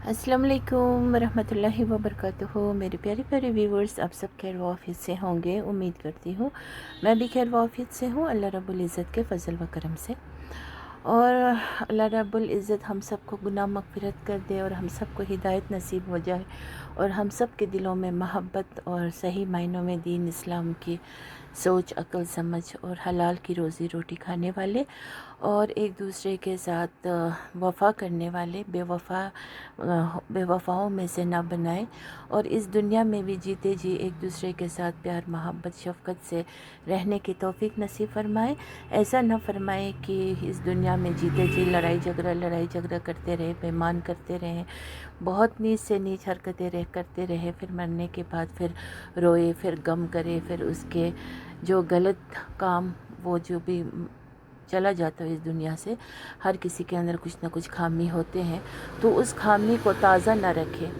अस्सलाम वालेकुम रहमतुल्लाहि व बरकातुहू। मेरे प्यारे प्यारे व्यूवर्स, आप सब खैर वाफियत से होंगे, उम्मीद करती हूँ। मैं भी खैर वाफियत से हूँ, अल्लाह रब्बुल इज़्ज़त के फ़ज़ल व करम से। और अल्लाह रब्बुल इज़्ज़त हम सब को गुनाह मग़फ़िरत कर दे और हम सब को हिदायत नसीब हो जाए और हम सब के दिलों में मोहब्बत और सही मायनों में दीन इस्लाम की सोच, अक्ल, समझ और हलाल की रोज़ी रोटी खाने वाले और एक दूसरे के साथ वफ़ा करने वाले बेवफ़ाओं में से ना बनाए और इस दुनिया में भी जीते जी एक दूसरे के साथ प्यार, मोहब्बत, शफ़क़त से रहने की तौफ़ीक नसीब फ़रमाए। ऐसा न फ़रमाए कि इस दुनिया में जीते जी लड़ाई झगड़ा करते रहे, बेईमान करते रहें, बहुत नीच से नीच हरकतें करते रहे, फिर मरने के बाद फिर रोए, फिर गम करे, फिर उसके जो गलत काम वो जो भी चला जाता है इस दुनिया से। हर किसी के अंदर कुछ ना कुछ खामी होते हैं, तो उस खामी को ताज़ा ना रखे,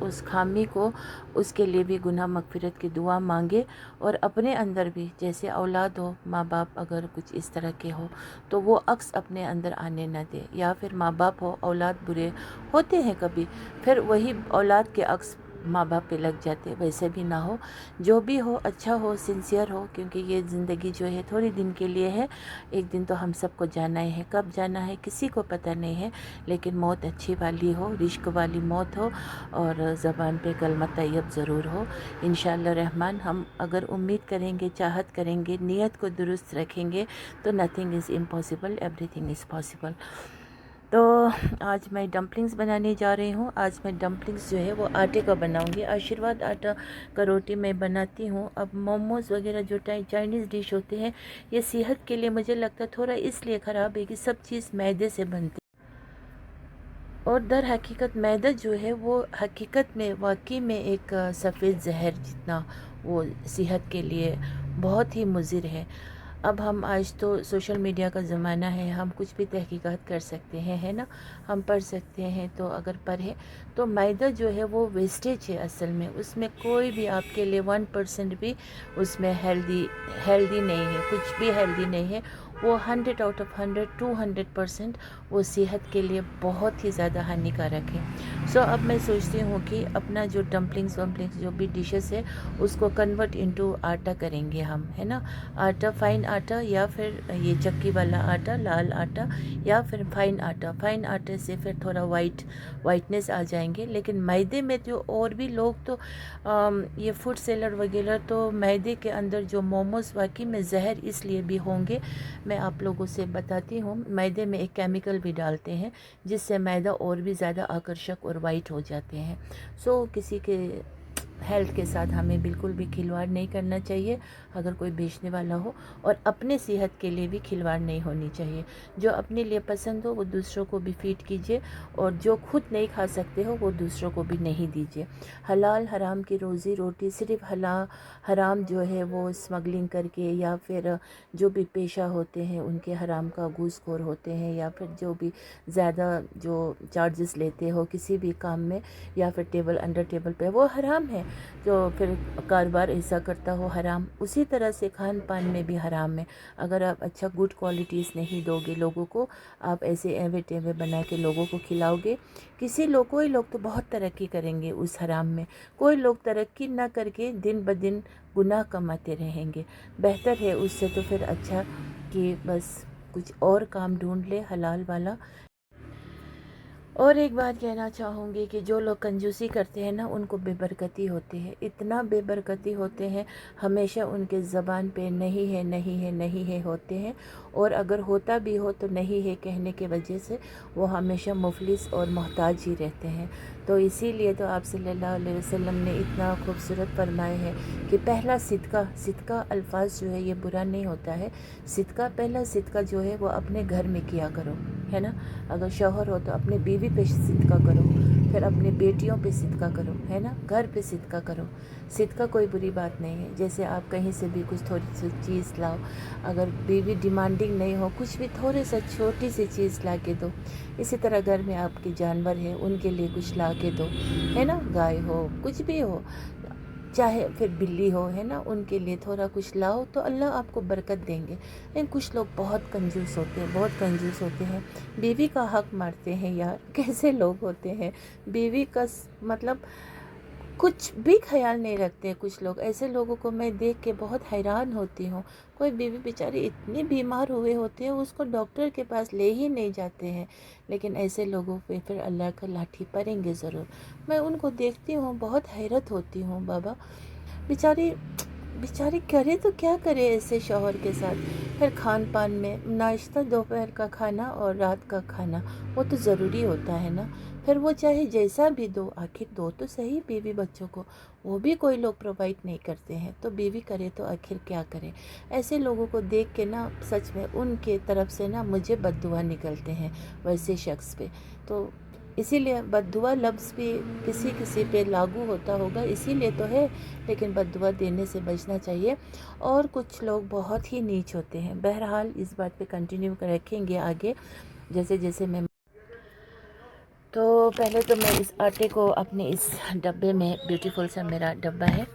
उस खामी को, उसके लिए भी गुनाह मग़फ़िरत की दुआ मांगे और अपने अंदर भी, जैसे औलाद हो, माँ बाप अगर कुछ इस तरह के हो तो वो अक्स अपने अंदर आने ना दे, या फिर माँ बाप हो, औलाद बुरे होते हैं कभी, फिर वही औलाद के अक्स माँ बाप पे लग जाते, वैसे भी ना हो। जो भी हो अच्छा हो, सिंसियर हो, क्योंकि ये ज़िंदगी जो है थोड़ी दिन के लिए है। एक दिन तो हम सबको जाना ही है, कब जाना है किसी को पता नहीं है, लेकिन मौत अच्छी वाली हो, रिश्क वाली मौत हो और ज़बान पे कलमा तैयब ज़रूर हो इंशाअल्लाह रहमान। हम अगर उम्मीद करेंगे, चाहत करेंगे, नीयत को दुरुस्त रखेंगे तो nothing is impossible, everything is possible. तो आज मैं डम्पलिंग्स बनाने जा रही हूँ। आज मैं डम्पलिंग्स जो है वो आटे का बनाऊँगी। आशीर्वाद आटा का रोटी मैं बनाती हूँ। अब मोमोज़ वगैरह जो चाइनीज़ डिश होते हैं, ये सेहत के लिए मुझे लगता है थोड़ा इसलिए ख़राब है कि सब चीज़ मैदे से बनती है और दर हकीकत मैदा जो है वो हकीकत में वाकई में एक सफ़ेद ज़हर जितना वो सेहत के लिए बहुत ही मुज़िर है। अब हम आज तो सोशल मीडिया का ज़माना है, हम कुछ भी तहकीकात कर सकते हैं, है ना। हम पढ़ सकते हैं, तो अगर पढ़ें तो मैदा जो है वो वेस्टेज है असल में, उसमें कोई भी आपके लिए 1% भी उसमें हेल्दी नहीं है, कुछ भी हेल्दी नहीं है। वो 100 आउट ऑफ 100 200% वो सेहत के लिए बहुत ही ज़्यादा हानिकारक है। सो अब मैं सोचती हूँ कि अपना जो डम्पलिंग्स वम्पलिंग्स जो भी डिशेस है उसको कन्वर्ट इनटू आटा करेंगे हम, है ना। आटा, फाइन आटा या फिर ये चक्की वाला आटा, लाल आटा, या फिर फाइन आटा। फाइन आटे से फिर थोड़ा वाइटनेस आ जाएंगे, लेकिन मैदे में जो और भी लोग तो ये फूड सेलर वगैरह तो मैदे के अंदर जो मोमोज़ वाकई में जहर इसलिए भी होंगे, मैं आप लोगों से बताती हूँ। मैदे में एक केमिकल भी डालते हैं जिससे मैदा और भी ज़्यादा आकर्षक और वाइट हो जाते हैं। सो किसी के हेल्थ के साथ हमें बिल्कुल भी खिलवाड़ नहीं करना चाहिए अगर कोई बेचने वाला हो, और अपने सेहत के लिए भी खिलवाड़ नहीं होनी चाहिए। जो अपने लिए पसंद हो वो दूसरों को भी फीड कीजिए, और जो खुद नहीं खा सकते हो वो दूसरों को भी नहीं दीजिए। हलाल हराम की रोज़ी रोटी सिर्फ हराम जो है वो स्मगलिंग करके, या फिर जो भी पेशा होते हैं उनके हराम का घूसखोर होते हैं, या फिर जो भी ज़्यादा जो चार्जेस लेते हो किसी भी काम में, या फिर टेबल अंडर टेबल पे, वो हराम है। जो फिर कारोबार ऐसा करता हो हराम, उसी तरह से खान पान में भी हराम है। अगर आप अच्छा गुड क्वालिटीज़ नहीं दोगे लोगों को, आप ऐसे एवे टेवे बना के लोगों को खिलाओगे, कोई लोग तो बहुत तरक्की करेंगे उस हराम में, कोई लोग तरक्की ना करके दिन ब दिन गुनाह कमाते रहेंगे। बेहतर है उससे तो फिर अच्छा कि बस कुछ और काम ढूंढ ले हलाल वाला। और एक बात कहना चाहूँगी कि जो लोग कंजूसी करते हैं ना, उनको बेबरकती होती है, इतना बेबरकती होते हैं, हमेशा उनके ज़बान पे नहीं है नहीं है नहीं है होते हैं, और अगर होता भी हो तो नहीं है कहने के वजह से वो हमेशा मुफलिस और मोहताज ही रहते हैं। तो इसीलिए तो आप सल्लल्लाहु अलैहि वसल्लम ने इतना खूबसूरत फरमाया है कि पहला सिदका अल्फाज जो है ये बुरा नहीं होता है। पहला सिदका जो है वो अपने घर में किया करो, है ना। अगर शौहर हो तो अपने बीवी पे सिदका करो, फिर अपने बेटियों पे सिदका करो, है ना, घर पे सिदका करो। सिदका कोई बुरी बात नहीं है। जैसे आप कहीं से भी कुछ थोड़ी सी चीज़ लाओ, अगर बीवी डिमांडिंग नहीं हो, कुछ भी थोड़ी सा छोटी सी चीज़ ला के दो। इसी तरह घर में आपके जानवर हैं, उनके लिए कुछ ला के दो, है ना, गाय हो कुछ भी हो, चाहे फिर बिल्ली हो, है ना, उनके लिए थोड़ा कुछ लाओ तो अल्लाह आपको बरकत देंगे। लेकिन कुछ लोग बहुत कंजूस होते हैं, बहुत कंजूस होते हैं, बीवी का हक मारते हैं यार। कैसे लोग होते हैं, बीवी का मतलब कुछ भी ख्याल नहीं रखते हैं कुछ लोग। ऐसे लोगों को मैं देख के बहुत हैरान होती हूँ। कोई बीवी बेचारी इतनी बीमार हुए होते हैं, उसको डॉक्टर के पास ले ही नहीं जाते हैं, लेकिन ऐसे लोगों पे फिर अल्लाह का लाठी पड़ेंगे ज़रूर। मैं उनको देखती हूँ, बहुत हैरत होती हूँ बाबा। बेचारी बेचारी करे तो क्या करे ऐसे शौहर के साथ। फिर खान पान में नाश्ता, दोपहर का खाना और रात का खाना, वो तो ज़रूरी होता है ना। फिर वो चाहे जैसा भी दो, आखिर दो तो सही बीवी बच्चों को, वो भी कोई लोग प्रोवाइड नहीं करते हैं, तो बीवी करे तो आखिर क्या करे। ऐसे लोगों को देख के ना सच में उनके तरफ से ना मुझे बद्दुआ निकलते हैं वैसे शख्स पे। तो इसीलिए बद्दुआ लफ्ज़ भी किसी किसी पे लागू होता होगा, इसीलिए तो है। लेकिन बद्दुआ देने से बचना चाहिए। और कुछ लोग बहुत ही नीच होते हैं। बहरहाल इस बात पे कंटिन्यू रखेंगे आगे, जैसे जैसे मैं। तो पहले तो मैं इस आटे को अपने इस डब्बे में, ब्यूटीफुल सा मेरा डब्बा है,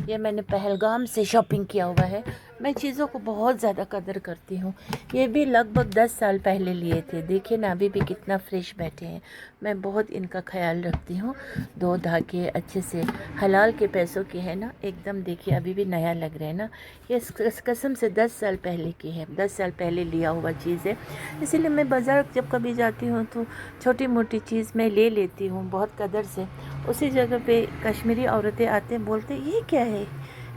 ये मैंने पहलगाम से शॉपिंग किया हुआ है। मैं चीज़ों को बहुत ज़्यादा कदर करती हूँ। ये भी लगभग 10 साल पहले लिए थे, देखिए ना अभी भी कितना फ्रेश बैठे हैं। मैं बहुत इनका ख्याल रखती हूँ, धो धा के अच्छे से, हलाल के पैसों की है ना, एकदम देखिए अभी भी नया लग रहा है ना। ये कसम से 10 साल पहले की है, 10 साल पहले लिया हुआ चीज़ है। इसीलिए मैं बाज़ार जब कभी जाती हूँ तो छोटी मोटी चीज़ मैं ले लेती हूँ बहुत कदर से। उसी जगह पे कश्मीरी औरतें आते हैं, बोलते ये क्या है,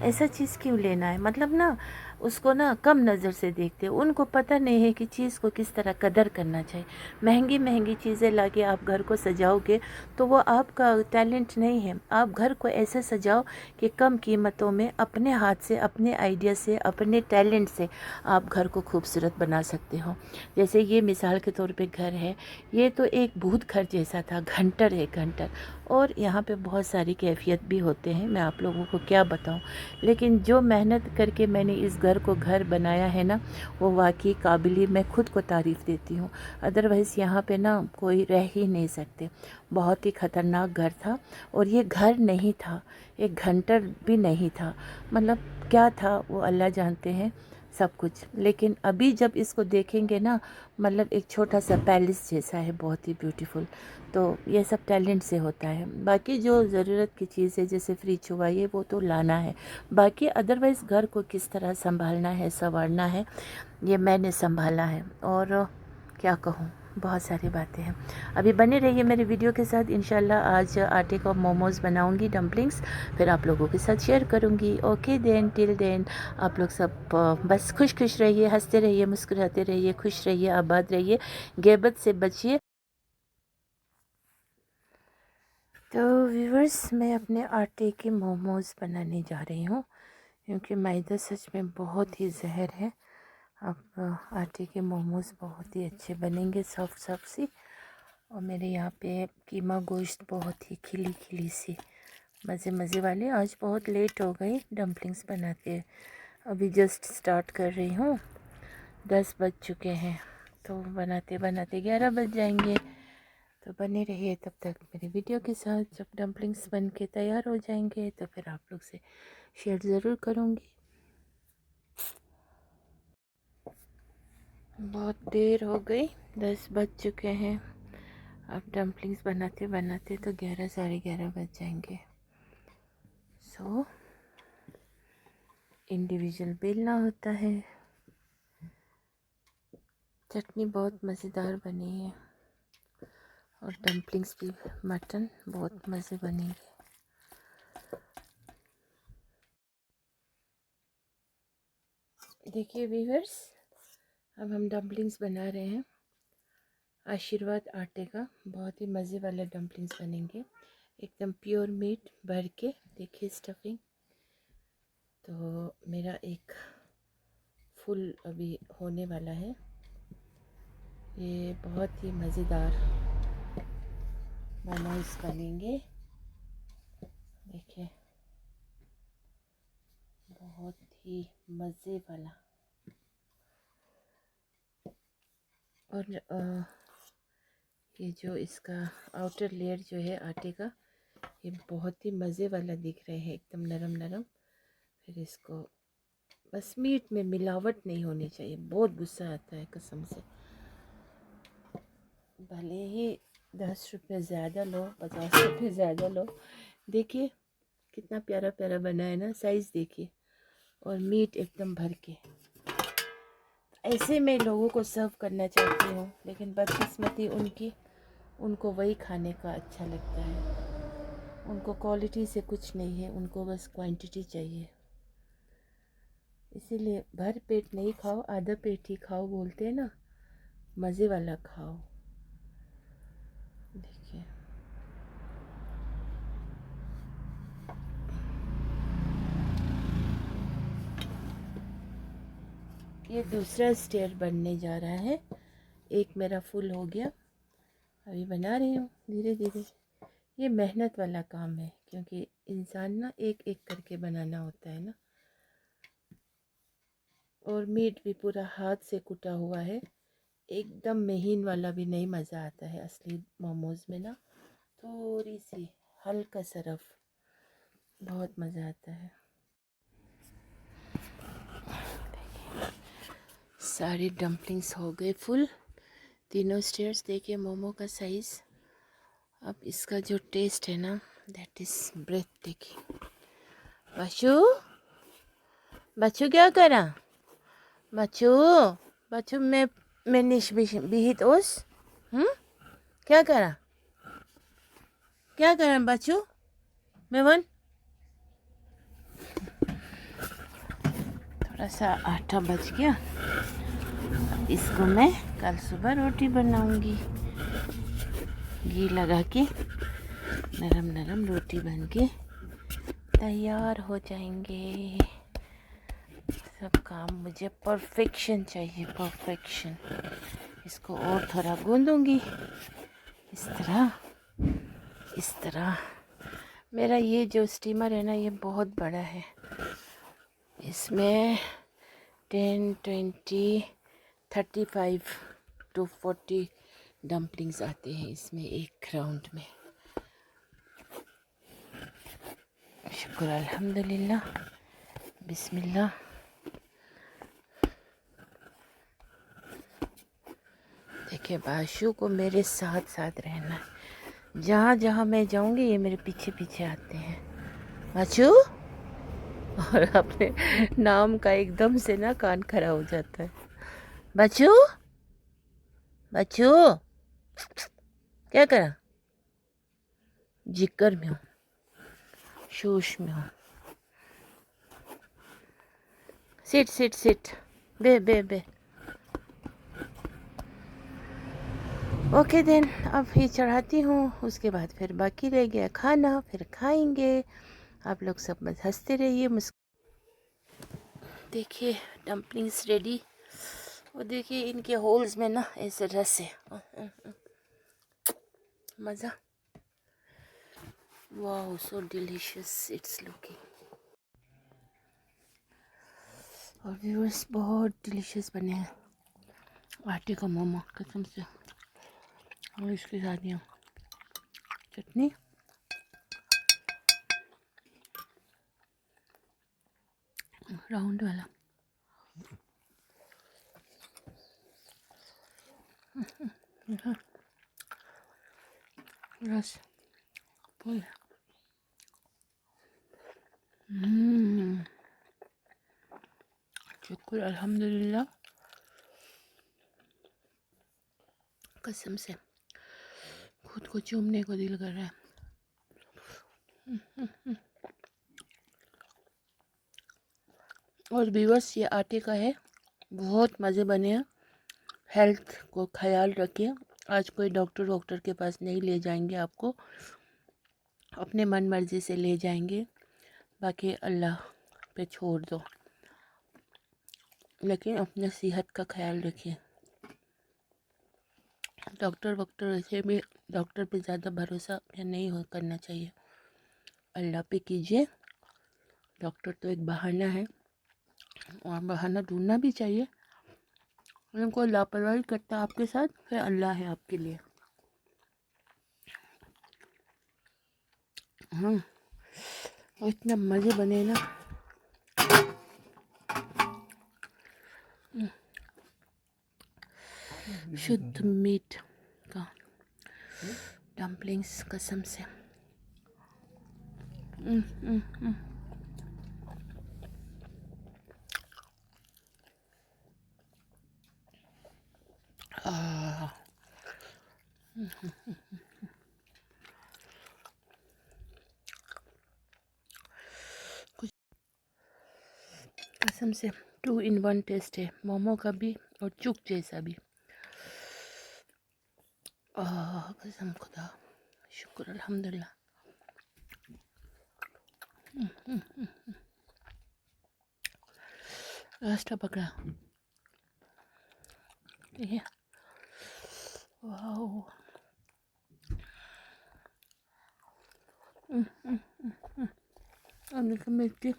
ऐसा चीज़ क्यों लेना है, मतलब ना उसको ना कम नज़र से देखते हैं। उनको पता नहीं है कि चीज़ को किस तरह कदर करना चाहिए। महंगी महंगी चीज़ें लाके आप घर को सजाओगे तो वो आपका टैलेंट नहीं है। आप घर को ऐसे सजाओ कि कम कीमतों में अपने हाथ से, अपने आइडिया से, अपने टैलेंट से आप घर को खूबसूरत बना सकते हो। जैसे ये मिसाल के तौर पे घर है, ये तो एक भूत घर जैसा था, घंटर है घंटर। और यहाँ पे बहुत सारी कैफियत भी होते हैं, मैं आप लोगों को क्या बताऊँ। लेकिन जो मेहनत करके मैंने इस घर को घर बनाया है ना, वो वाकई काबिल, मैं खुद को तारीफ़ देती हूँ। अदरवाइज़ यहाँ पे ना कोई रह ही नहीं सकते। बहुत ही ख़तरनाक घर था। और ये घर नहीं था, एक घंटर भी नहीं था, मतलब क्या था वो अल्लाह जानते हैं सब कुछ। लेकिन अभी जब इसको देखेंगे ना, मतलब एक छोटा सा पैलेस जैसा है, बहुत ही ब्यूटीफुल। तो ये सब टैलेंट से होता है। बाकी जो ज़रूरत की चीज़ है, जैसे फ्रिज हुआ, ये वो तो लाना है। बाकी अदरवाइज़ घर को किस तरह संभालना है, संवारना है, ये मैंने संभाला है। और क्या कहूँ, बहुत सारी बातें हैं। अभी बने रहिए मेरे वीडियो के साथ। इंशाल्लाह आज आटे का मोमोज़ बनाऊंगी, डम्पलिंग्स, फिर आप लोगों के साथ शेयर करूंगी। ओके देन, टिल देन आप लोग सब बस खुश खुश रहिए, हंसते रहिए, मुस्कुराते रहिए, खुश रहिए, आबाद रहिए, ग़ैबत से बचिए। तो व्यूवर्स, मैं अपने आटे के मोमोज़ बनाने जा रही हूँ, क्योंकि मैदा सच में बहुत ही जहर है। अब आटे के मोमोज़ बहुत ही अच्छे बनेंगे, सॉफ्ट सॉफ्ट सी। और मेरे यहाँ पे कीमा गोश्त बहुत ही खिली खिली सी, मज़े मज़े वाले। आज बहुत लेट हो गई डम्पलिंग्स बनाते, अभी जस्ट स्टार्ट कर रही हूँ। 10 बज चुके हैं, तो बनाते बनाते 11 बज जाएंगे। तो बने रहिए तब तक मेरे वीडियो के साथ। जब डम्पलिंग्स बन के तैयार हो जाएंगे तो फिर आप लोग से शेयर ज़रूर करूँगी। बहुत देर हो गई, 10 बज चुके हैं। अब डम्पलिंग्स बनाते बनाते तो 11 साढ़े 11 बज जाएंगे। सो इंडिविजुअल बेलना होता है। चटनी बहुत मज़ेदार बनी है, और डम्पलिंग्स भी मटन बहुत मज़े बनेंगे। देखिए व्यूअर्स, अब हम डम्पलिंग्स बना रहे हैं आशीर्वाद आटे का। बहुत ही मज़े वाले डम्पलिंग्स बनेंगे, एकदम प्योर मीट भर के। देखिए स्टफिंग तो मेरा एक फुल अभी होने वाला है। ये बहुत ही मज़ेदार मोमोज बनेंगे। देखिए बहुत ही मज़े वाला। और ये जो इसका आउटर लेयर जो है आटे का, ये बहुत ही मज़े वाला दिख रहे हैं, एकदम नरम नरम। फिर इसको बस मीट में मिलावट नहीं होनी चाहिए, बहुत गुस्सा आता है कसम से। भले ही 10 रुपये ज़्यादा लो, 50 रुपये ज़्यादा लो, देखिए कितना प्यारा प्यारा बना है ना, साइज़ देखिए, और मीट एकदम भर के। ऐसे मैं लोगों को सर्व करना चाहती हूँ, लेकिन बदकिस्मती उनकी, उनको वही खाने का अच्छा लगता है। उनको क्वालिटी से कुछ नहीं है, उनको बस क्वांटिटी चाहिए। इसीलिए भर पेट नहीं खाओ, आधा पेट ही खाओ बोलते हैं ना, मज़े वाला खाओ। देखिए ये दूसरा स्टेयर बनने जा रहा है, एक मेरा फुल हो गया, अभी बना रही हूँ धीरे धीरे। ये मेहनत वाला काम है, क्योंकि इंसान ना एक एक करके बनाना होता है ना। और मीट भी पूरा हाथ से कुटा हुआ है, एकदम महीन वाला भी नहीं मज़ा आता है असली मोमोज़ में ना, थोड़ी सी हल्का सा रफ, बहुत मज़ा आता है। सारी डम्पलिंग्स हो गए फुल, तीनों स्टेयर्स। देखिए मोमो का साइज़। अब इसका जो टेस्ट है ना, दैट इज़ ब्रेथ टेकिंग। बच्चू बच्चू क्या करा? बच्चू बच्चू मैं निश बिहित ओस क्या करा? क्या करा बच्चू? मैं वन थोड़ा सा आटा बच गया, इसको मैं कल सुबह रोटी बनाऊंगी। घी लगा के नरम नरम रोटी बन के तैयार हो जाएंगे। सब काम मुझे परफेक्शन चाहिए, परफेक्शन। इसको और थोड़ा गूंदूंगी इस तरह, इस तरह। मेरा ये जो स्टीमर है ना, ये बहुत बड़ा है, इसमें 10, 20, 35 to 40 डम्पलिंग्स आते हैं इसमें एक राउंड में। शुक्र अल्हम्दुलिल्लाह, बिस्मिल्लाह। देखिए बाशु को मेरे साथ साथ रहना है, जहाँ जहाँ मैं जाऊँगी ये मेरे पीछे पीछे आते हैं। बाशु और अपने नाम का एकदम से ना कान खड़ा हो जाता है। बच्चू बच्चू क्या करा? जिक्र में हूँ, शोश में हूँ। सिट सिट सिट, बे बे बे। ओके देन, अब ये चढ़ाती हूँ, उसके बाद फिर बाकी रह गया खाना, फिर खाएंगे। आप लोग सब बस हंसते रहिए, देखिए डम्पलिंग्स रेडी। और देखिए इनके होल्स में ना ऐसे रस है, मज़ा। Wow so delicious it's looking. और व्यूअर्स बहुत डिलीशियस बने हैं आटे का मोमो, कसम से। और इसके साथ ये चटनी, राउंड वाला। रस फुल। शुक्र अल्हम्दुलिल्लाह, कसम से खुद को चूमने को दिल कर रहा है। और व्यूअर्स ये आटे का है, बहुत मज़े बने हैं। हेल्थ को ख्याल रखिए, आज कोई डॉक्टर के पास नहीं ले जाएंगे आपको, अपने मन मर्जी से ले जाएंगे, बाकी अल्लाह पे छोड़ दो, लेकिन अपने सेहत का ख्याल रखिए। डॉक्टर ऐसे भी, डॉक्टर पे ज़्यादा भरोसा नहीं हो करना चाहिए, अल्लाह पे कीजिए। डॉक्टर तो एक बहाना है, और बहाना ढूंढना भी चाहिए, लेकिन कोई लापरवाही करता है आपके साथ, फिर अल्लाह है आपके लिए। हाँ, और इतना मज़े बने ना। शुद्ध मीट का डम्पलिंग्स कसम से। हम्म, हम्म, हम्म। आह, कुछ कसम से 2 in 1 टेस्ट है, मोमो का भी और चुक जैसा भी। कसम खुदा, शुक्र अल्हम्दुलिल्लाह। रास्ता पकड़ा, ठीक है। वाह, अब मिर्ची।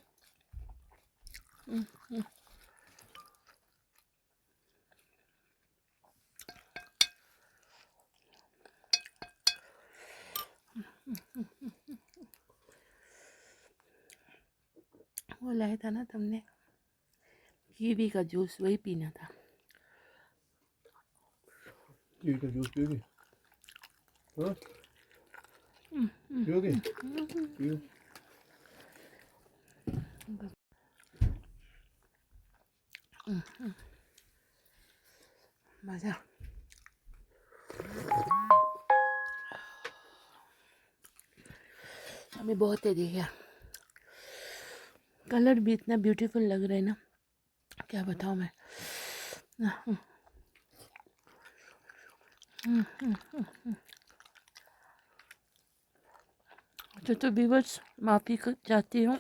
वो लाया था ना तुमने, कीवी का जूस, वही पीना था। कीवी का जूस पियोगे? हाँ, पियोगे? पियो। मज़ा। हमें बहुत है देखिए, कलर भी इतना ब्यूटीफुल लग रहा है ना, क्या बताऊँ मैं। तो व्यूवर्स, माफ़ी चाहती हूँ,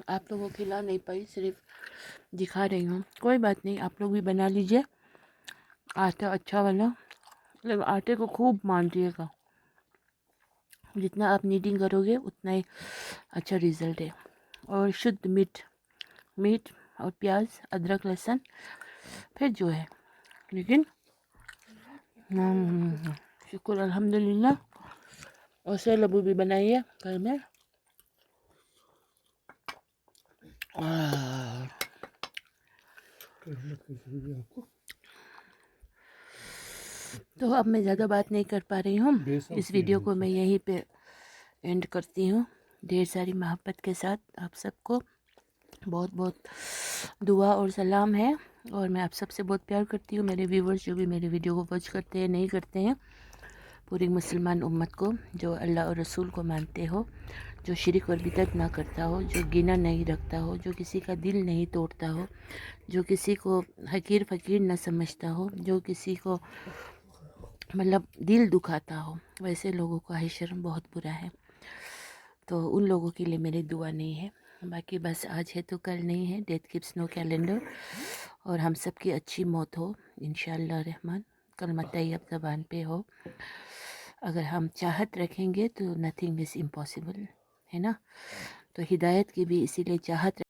आप लोगों को खिला नहीं पाई, सिर्फ दिखा रही हूँ। कोई बात नहीं, आप लोग भी बना लीजिए आटा अच्छा वाला। मतलब आटे को खूब मांजिएगा, जितना आप नीडिंग करोगे उतना ही अच्छा रिज़ल्ट है। और शुद्ध मीट और प्याज, अदरक, लहसुन, फिर जो है, लेकिन शुक्र अल्हम्दुलिल्लाह। और सैलबू भी बनाइए घर में। आपको तो अब मैं ज़्यादा बात नहीं कर पा रही हूँ, इस वीडियो को मैं यहीं पे एंड करती हूँ। ढेर सारी मोहब्बत के साथ आप सबको बहुत बहुत दुआ और सलाम है। और मैं आप सबसे बहुत प्यार करती हूँ, मेरे व्यूवर्स जो भी मेरे वीडियो को वॉच करते हैं, नहीं करते हैं, पूरी मुसलमान उम्मत को, जो अल्लाह और रसूल को मानते हो, जो शिरक और बिदअत ना करता हो, जो गिना नहीं रखता हो, जो किसी का दिल नहीं तोड़ता हो, जो किसी को हकीर फ़कीर न समझता हो, जो किसी को मतलब दिल दुखाता हो, वैसे लोगों का हशर बहुत बुरा है। तो उन लोगों के लिए मेरी दुआ नहीं है। बाकी बस आज है तो कल नहीं है, डेथ कीप्स नो कैलेंडर। और हम सब की अच्छी मौत हो इंशाअल्लाह रहमान, कलमा तैयब ज़बान पे हो। अगर हम चाहत रखेंगे तो नथिंग इज़ इम्पॉसिबल, है ना। तो हिदायत की भी इसीलिए चाहत